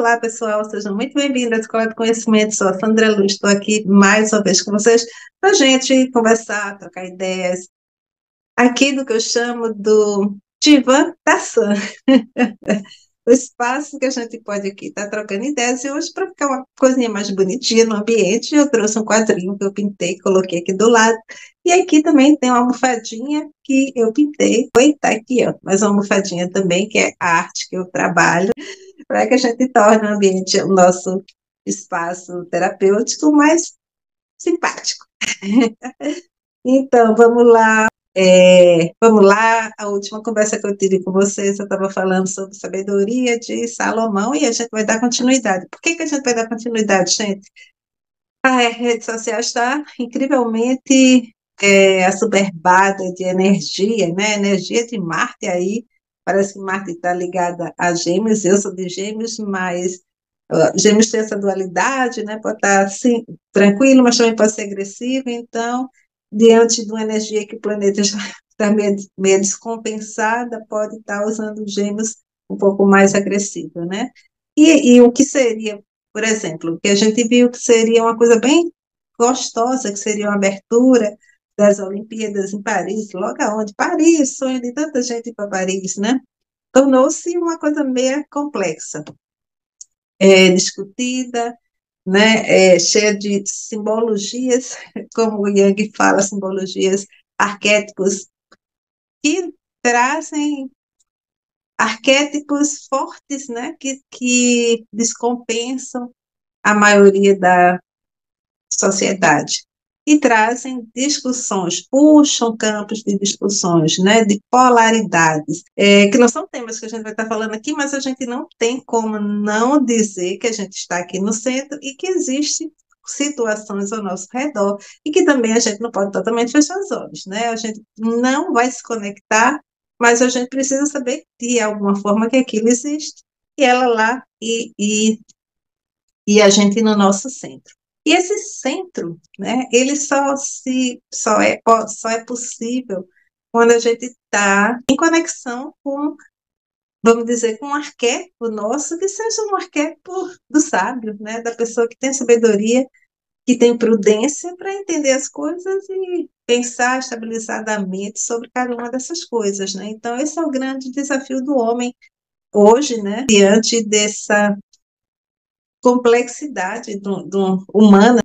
Olá, pessoal, sejam muito bem-vindos à Escola de Conhecimento. Sou a Sandra Luz, estou aqui mais uma vez com vocês para a gente conversar, trocar ideias, aqui do que eu chamo do Divã da Sam. O espaço que a gente pode aqui estar trocando ideias, e hoje, para ficar uma coisinha mais bonitinha no ambiente, eu trouxe um quadrinho que eu pintei, coloquei aqui do lado, e aqui também tem uma almofadinha que eu pintei. Oi, tá aqui, ó, mas uma almofadinha também, que é a arte que eu trabalho, para que a gente torne o ambiente, o nosso espaço terapêutico mais simpático. Então, vamos lá. Vamos lá, a última conversa que eu tive com vocês, eu estava falando sobre sabedoria de Salomão e a gente vai dar continuidade. Por que a gente vai dar continuidade, gente? A rede social está incrivelmente assoberbada de energia, né? Energia de Marte aí, parece que Marte está ligada a Gêmeos, eu sou de Gêmeos, mas Gêmeos tem essa dualidade, né? Pode estar assim, tranquilo, mas também pode ser agressivo, então, diante de uma energia que o planeta já está meio descompensada, pode estar usando Gêmeos um pouco mais agressivo, né? E o que seria, por exemplo, que a gente viu que seria uma coisa bem gostosa, que seria uma abertura das Olimpíadas em Paris, logo aonde? Paris, sonho de tanta gente ir para Paris, né? Tornou-se uma coisa meio complexa, discutida, né? Cheia de simbologias, como o Jung fala, simbologias, arquétipos, que trazem arquétipos fortes, né? Que descompensam a maioria da sociedade e trazem discussões, puxam campos de discussões, né, de polaridades, que não são temas que a gente vai estar falando aqui, mas a gente não tem como não dizer que a gente está aqui no centro e que existem situações ao nosso redor e que também a gente não pode totalmente fechar os olhos, né? A gente não vai se conectar, mas a gente precisa saber de alguma forma que aquilo existe e ela lá e a gente no nosso centro. E esse centro, né, ele só é possível quando a gente está em conexão com, vamos dizer, com um arquétipo nosso, que seja um arquétipo do sábio, né, da pessoa que tem sabedoria, que tem prudência para entender as coisas e pensar estabilizadamente sobre cada uma dessas coisas, né? Então, esse é o grande desafio do homem hoje, né, diante dessa complexidade humana,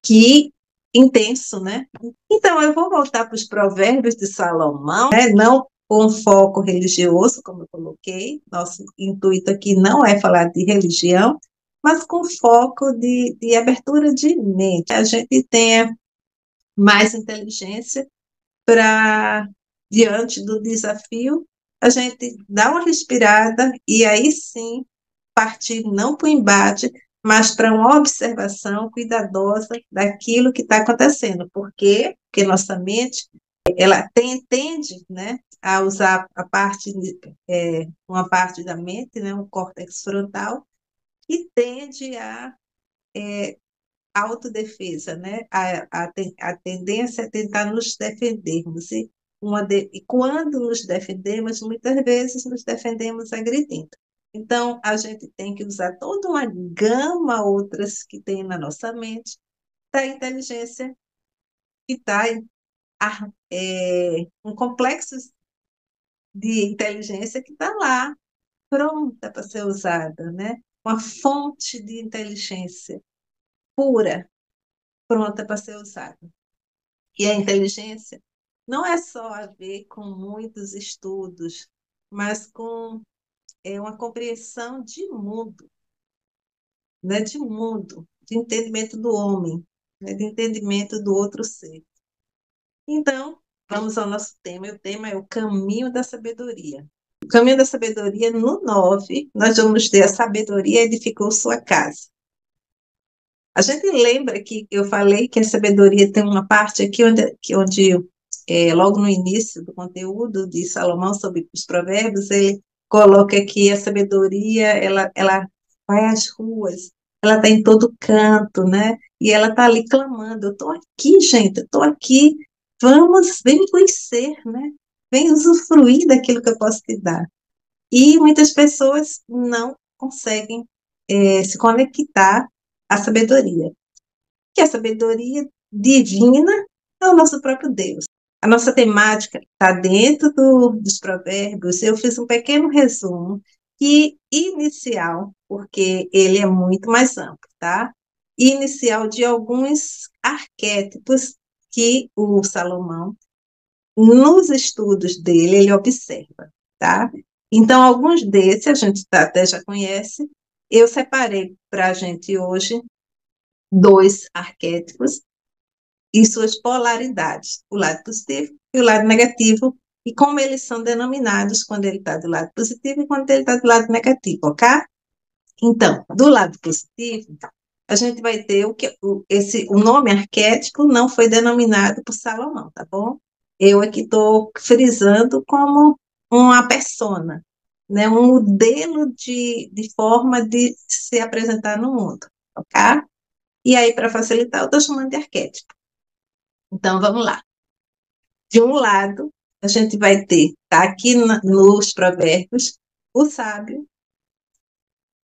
que intenso, né? Então, eu vou voltar para os provérbios de Salomão, né? Não com foco religioso, como eu coloquei, nosso intuito aqui não é falar de religião, mas com foco de abertura de mente. A gente tenha mais inteligência para, diante do desafio, a gente dar uma respirada e aí sim partir não para o embate, mas para uma observação cuidadosa daquilo que está acontecendo. Por quê? Porque nossa mente, ela tende, né, a usar uma parte da mente, né, um córtex frontal, e tende a autodefesa, né, a tendência é tentar nos defendermos. E quando nos defendemos, muitas vezes nos defendemos agredindo. Então, a gente tem que usar toda uma gama outras que tem na nossa mente, da inteligência que está um complexo de inteligência que está lá, pronta para ser usada, né? Uma fonte de inteligência pura, pronta para ser usada. E a inteligência não é só a ver com muitos estudos, mas com uma compreensão de mundo, né, de mundo, de entendimento do homem, né, de entendimento do outro ser. Então, vamos ao nosso tema. E o tema é o caminho da sabedoria. O caminho da sabedoria, no 9, nós vamos ter a sabedoria edificou sua casa. A gente lembra que eu falei que a sabedoria tem uma parte aqui onde logo no início do conteúdo de Salomão sobre os provérbios, ele coloca que a sabedoria, ela vai às ruas, ela está em todo canto, né? E ela está ali clamando, eu estou aqui, gente, eu estou aqui, vem me conhecer, né? Vem usufruir daquilo que eu posso te dar. E muitas pessoas não conseguem se conectar à sabedoria. Que a sabedoria divina é o nosso próprio Deus. A nossa temática está dentro dos provérbios. Eu fiz um pequeno resumo e inicial, porque ele é muito mais amplo, tá? Inicial de alguns arquétipos que o Salomão, nos estudos dele, ele observa, tá? Então, alguns desses a gente até já conhece. Eu separei para a gente hoje dois arquétipos e suas polaridades, o lado positivo e o lado negativo, e como eles são denominados quando ele está do lado positivo e quando ele está do lado negativo, ok? Então, do lado positivo, a gente vai ter o nome arquétipo não foi denominado por Salomão, tá bom? Eu aqui estou frisando como uma persona, né? Um modelo de forma de se apresentar no mundo, ok? E aí, para facilitar, eu estou chamando de arquétipo. Então, vamos lá. De um lado, a gente vai ter, tá aqui nos provérbios, o sábio,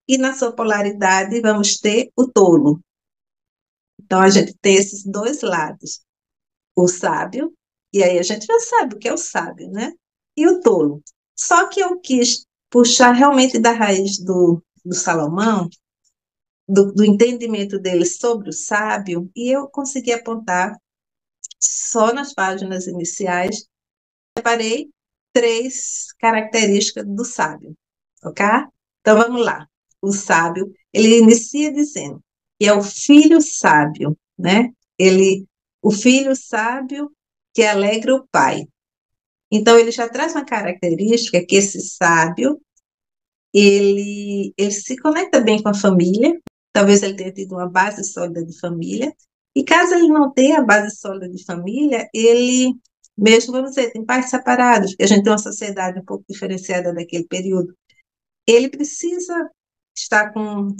e na sua polaridade vamos ter o tolo. Então, a gente tem esses dois lados, o sábio, e aí a gente já sabe o que é o sábio, né? E o tolo. Só que eu quis puxar realmente da raiz do Salomão, do entendimento dele sobre o sábio, e eu consegui apontar só nas páginas iniciais, separei três características do sábio, ok? Então vamos lá. O sábio, ele inicia dizendo que é o filho sábio, né? O filho sábio que alegra o pai. Então ele já traz uma característica que esse sábio, ele se conecta bem com a família, talvez ele tenha tido uma base sólida de família, e caso ele não tenha a base sólida de família, ele, mesmo, vamos dizer, tem pais separados, porque a gente tem uma sociedade um pouco diferenciada daquele período, ele precisa estar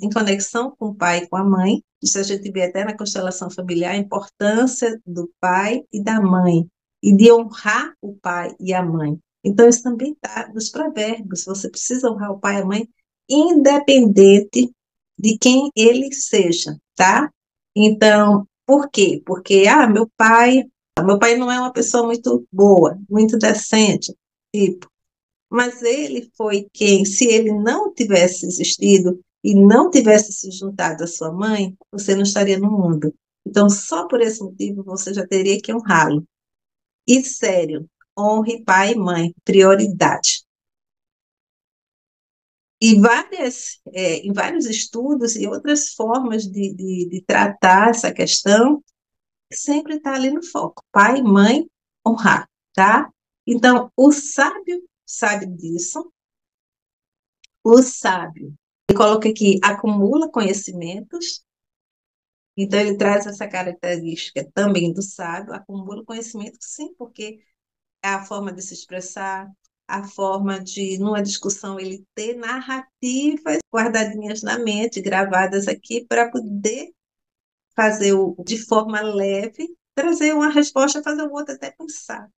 em conexão com o pai e com a mãe, isso a gente vê até na constelação familiar, a importância do pai e da mãe, e de honrar o pai e a mãe. Então, isso também está nos provérbios. Você precisa honrar o pai e a mãe, independente de quem ele seja, tá? Então, por quê? Porque, meu pai não é uma pessoa muito boa, muito decente, tipo, mas ele foi quem, se ele não tivesse existido e não tivesse se juntado à sua mãe, você não estaria no mundo. Então, só por esse motivo, você já teria que honrá-lo. E sério, honre pai e mãe, prioridade. E em vários estudos e outras formas de tratar essa questão, sempre está ali no foco. Pai, mãe, honrar, tá? Então, o sábio sabe disso. O sábio, ele coloca aqui, acumula conhecimentos. Então, ele traz essa característica também do sábio, acumula conhecimento, sim, porque é a forma de se expressar, a forma de, numa discussão, ele ter narrativas guardadinhas na mente, gravadas aqui, para poder fazer de forma leve, trazer uma resposta, fazer o outro até pensar.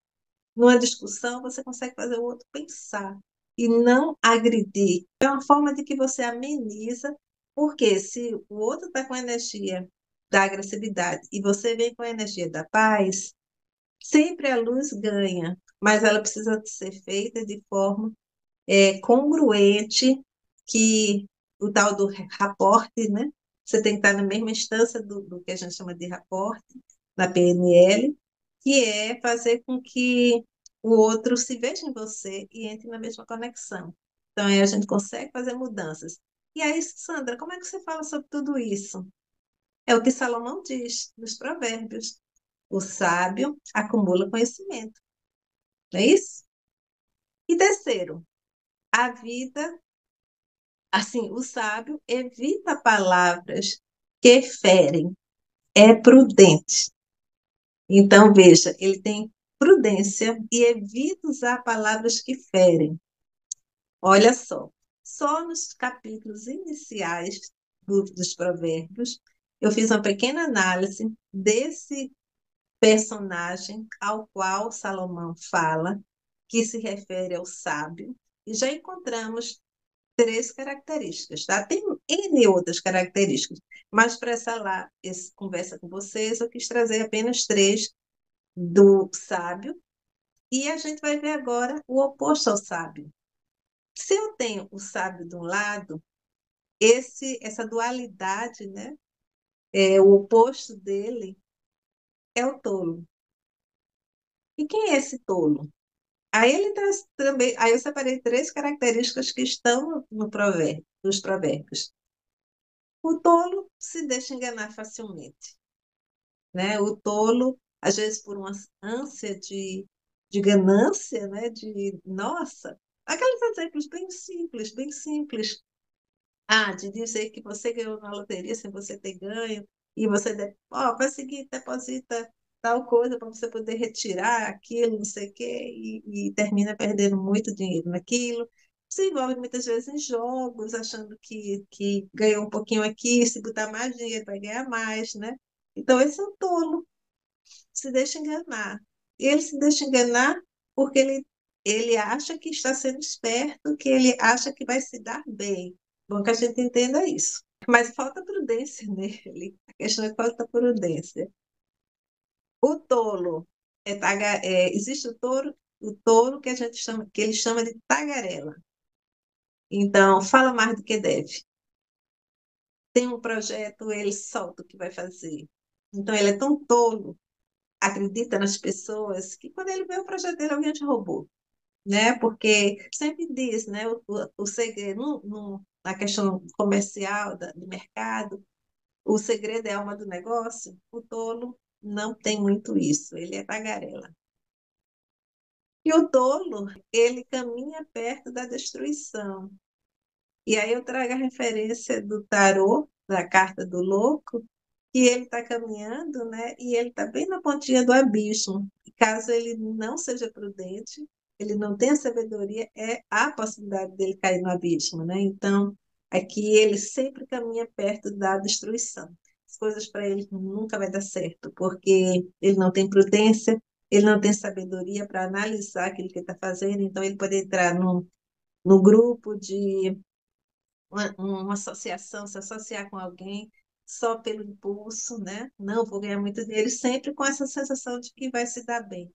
Numa discussão, você consegue fazer o outro pensar e não agredir. É uma forma de que você ameniza, porque se o outro está com a energia da agressividade e você vem com a energia da paz, sempre a luz ganha, mas ela precisa ser feita de forma congruente, que o tal do raporte, né? Você tem que estar na mesma instância do que a gente chama de raporte, na PNL, que é fazer com que o outro se veja em você e entre na mesma conexão. Então, aí a gente consegue fazer mudanças. E aí, Sandra, como é que você fala sobre tudo isso? É o que Salomão diz nos Provérbios. O sábio acumula conhecimento. Não é isso? E terceiro, a vida, assim, o sábio evita palavras que ferem, é prudente. Então, veja, ele tem prudência e evita usar palavras que ferem. Olha só nos capítulos iniciais dos Provérbios, eu fiz uma pequena análise desse personagem ao qual Salomão fala, que se refere ao sábio, e já encontramos três características, tá? Tem N outras características, mas para essa conversa com vocês, eu quis trazer apenas três do sábio, e a gente vai ver agora o oposto ao sábio. Se eu tenho o sábio de um lado, essa dualidade, né? O oposto dele é o tolo. E quem é esse tolo? Aí ele traz também, aí eu separei três características que estão no provérbio, nos provérbios. O tolo se deixa enganar facilmente, né? O tolo, às vezes por uma ânsia de ganância, né? De, nossa, aqueles exemplos bem simples, bem simples. Ah, de dizer que você ganhou na loteria sem você ter ganho, e você, vai seguir, deposita tal coisa para você poder retirar aquilo, não sei o quê, e termina perdendo muito dinheiro naquilo. Se envolve muitas vezes em jogos, achando que ganhou um pouquinho aqui, se botar mais dinheiro vai ganhar mais, né? Então, esse é o tolo, se deixa enganar. E ele se deixa enganar porque ele acha que está sendo esperto, que ele acha que vai se dar bem. Bom que a gente entenda isso. Mas falta prudência nele. A questão é que falta prudência. O tolo existe o tolo que a gente chama, que ele chama de tagarela. Então, fala mais do que deve. Tem um projeto, ele solta o que vai fazer. Então, ele é tão tolo, acredita nas pessoas, que quando ele vê o projeto dele, alguém te roubou, né? Porque sempre diz, né? O segredo, na questão comercial, do mercado, o segredo é a alma do negócio. O tolo não tem muito isso, ele é tagarela. E o tolo, ele caminha perto da destruição. E aí eu trago a referência do tarô, da carta do louco, que ele está caminhando, né? E ele está bem na pontinha do abismo. Caso ele não seja prudente, ele não tenha sabedoria, é a possibilidade dele cair no abismo, né? Então, aqui ele sempre caminha perto da destruição. As coisas para ele nunca vai dar certo, porque ele não tem prudência, ele não tem sabedoria para analisar aquilo que ele está fazendo, então ele pode entrar no grupo de uma associação, se associar com alguém só pelo impulso, né? Não, vou ganhar muito dinheiro, sempre com essa sensação de que vai se dar bem.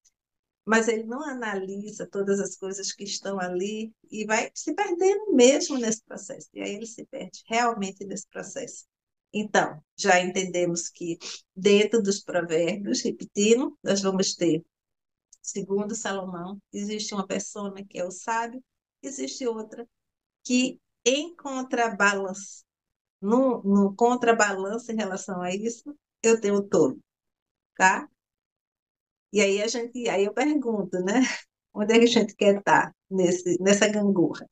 Mas ele não analisa todas as coisas que estão ali e vai se perdendo mesmo nesse processo. E aí ele se perde realmente nesse processo. Então, já entendemos que dentro dos provérbios, repetindo, nós vamos ter, segundo Salomão, existe uma pessoa que é o sábio, existe outra que em contrabalança, no contrabalanço em relação a isso, eu tenho o tolo, tá? E aí aí eu pergunto, né? Onde é que a gente quer estar nessa gangorra?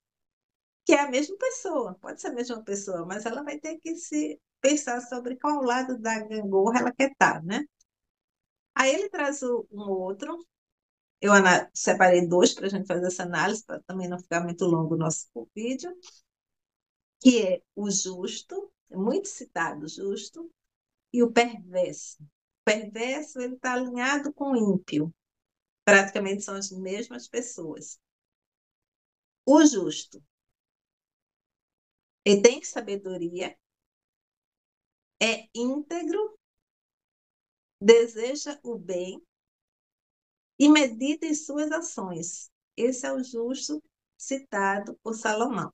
Que é a mesma pessoa, pode ser a mesma pessoa, mas ela vai ter que se pensar sobre qual lado da gangorra ela quer estar, né? Aí ele traz um outro, eu separei dois para a gente fazer essa análise, para também não ficar muito longo o nosso vídeo, que é o justo, é muito citado o justo, e o perverso. O perverso ele está alinhado com o ímpio. Praticamente são as mesmas pessoas. O justo, ele tem sabedoria, é íntegro, deseja o bem e medita em suas ações. Esse é o justo citado por Salomão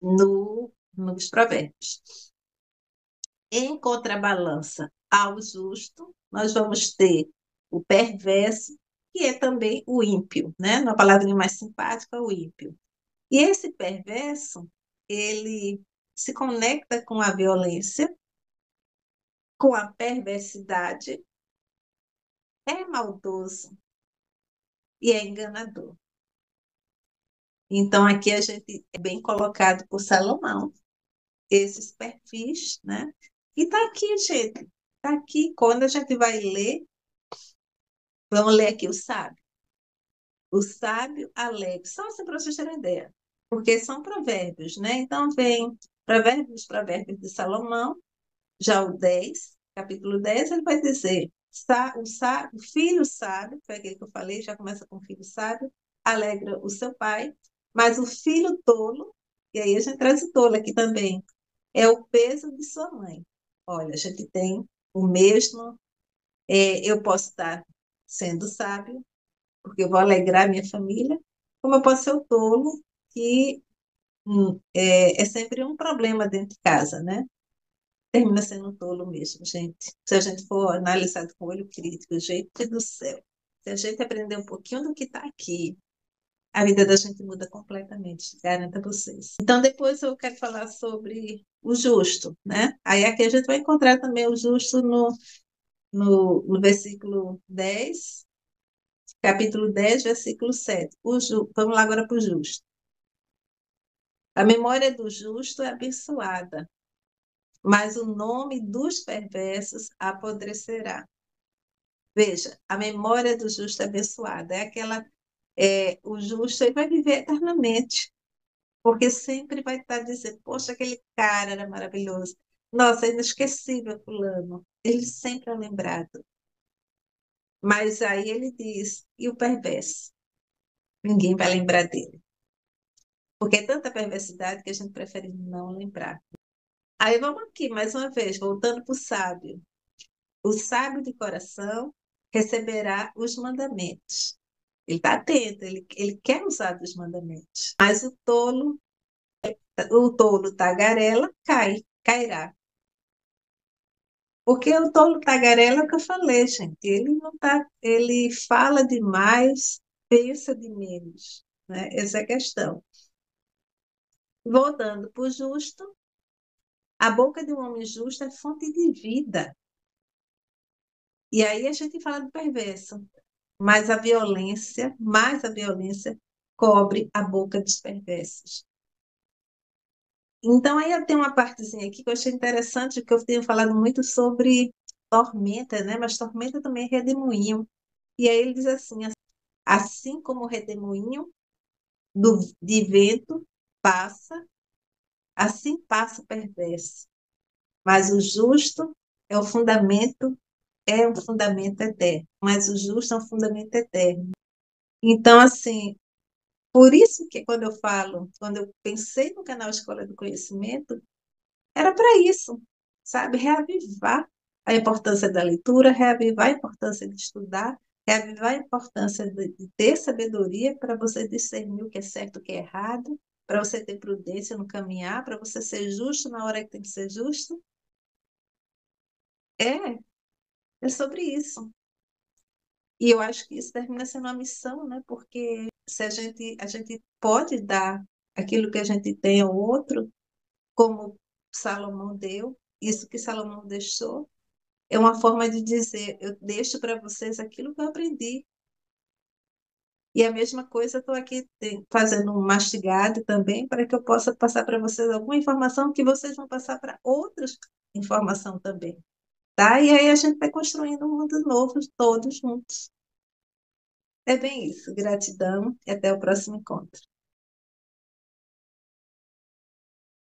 nos Provérbios. Em contrabalança ao justo, nós vamos ter o perverso, que é também o ímpio, né? Uma palavrinha mais simpática, o ímpio. E esse perverso, ele se conecta com a violência, com a perversidade, é maldoso e é enganador. Então, aqui a gente é bem colocado por Salomão, esses perfis, né? E está aqui, gente. Está aqui. Quando a gente vai ler, vamos ler aqui o sábio. O sábio alegre. Só assim para vocês terem ideia. Porque são provérbios, né? Então, vem provérbios de Salomão, já o 10, capítulo 10, ele vai dizer: o filho sábio, foi aquele que eu falei, já começa com o filho sábio, alegra o seu pai, Mas o filho tolo, e aí a gente traz o tolo aqui também, é o peso de sua mãe. Olha, a gente tem o mesmo, eu posso estar sendo sábio, porque eu vou alegrar minha família, como eu posso ser o tolo, que é sempre um problema dentro de casa, né? Termina sendo um tolo mesmo, gente. Se a gente for analisado com olho crítico, gente do céu. Se a gente aprender um pouquinho do que está aqui, a vida da gente muda completamente, garanto a vocês. Então, depois eu quero falar sobre o justo, né? Aí aqui a gente vai encontrar também o justo no versículo 10, capítulo 10, versículo 7. Vamos lá agora para o justo. A memória do justo é abençoada, mas o nome dos perversos apodrecerá. Veja, a memória do justo é abençoada. É aquela, o justo ele vai viver eternamente, porque sempre vai estar dizendo, poxa, aquele cara era maravilhoso. Nossa, é inesquecível fulano. Ele sempre é lembrado. Mas aí ele diz, e o perverso? Ninguém vai lembrar dele. Porque é tanta perversidade que a gente prefere não lembrar. Aí vamos aqui, mais uma vez, voltando para o sábio. O sábio de coração receberá os mandamentos. Ele está atento, ele quer usar dos mandamentos. Mas o tolo tagarela cairá. Porque o tolo tagarela é o que eu falei, gente. Ele não tá, ele fala demais, pensa de menos, né? Essa é a questão. Voltando para o justo, a boca de um homem justo é fonte de vida. E aí a gente fala do perverso, mas mais a violência cobre a boca dos perversos. Então, aí eu tenho uma partezinha aqui que eu achei interessante, que eu tenho falado muito sobre tormenta, né? Mas tormenta também é redemoinho. E aí ele diz assim como o redemoinho de vento passa, assim passa o perverso. Mas o justo é o fundamento, é um fundamento eterno. Mas o justo é um fundamento eterno. Então, assim, por isso que quando eu pensei no canal Escola do Conhecimento, era para isso, sabe? Reavivar a importância da leitura, reavivar a importância de estudar, reavivar a importância de ter sabedoria para você discernir o que é certo e o que é errado, para você ter prudência no caminhar, para você ser justo na hora que tem que ser justo. É, é sobre isso. E eu acho que isso termina sendo uma missão, né? Porque se a gente pode dar aquilo que a gente tem ao outro, como Salomão deu, isso que Salomão deixou, é uma forma de dizer, eu deixo para vocês aquilo que eu aprendi. E a mesma coisa, estou aqui fazendo um mastigado também, para que eu possa passar para vocês alguma informação que vocês vão passar para outras informação também. Tá? E aí a gente vai construindo um mundo novo, todos juntos. É bem isso. Gratidão e até o próximo encontro.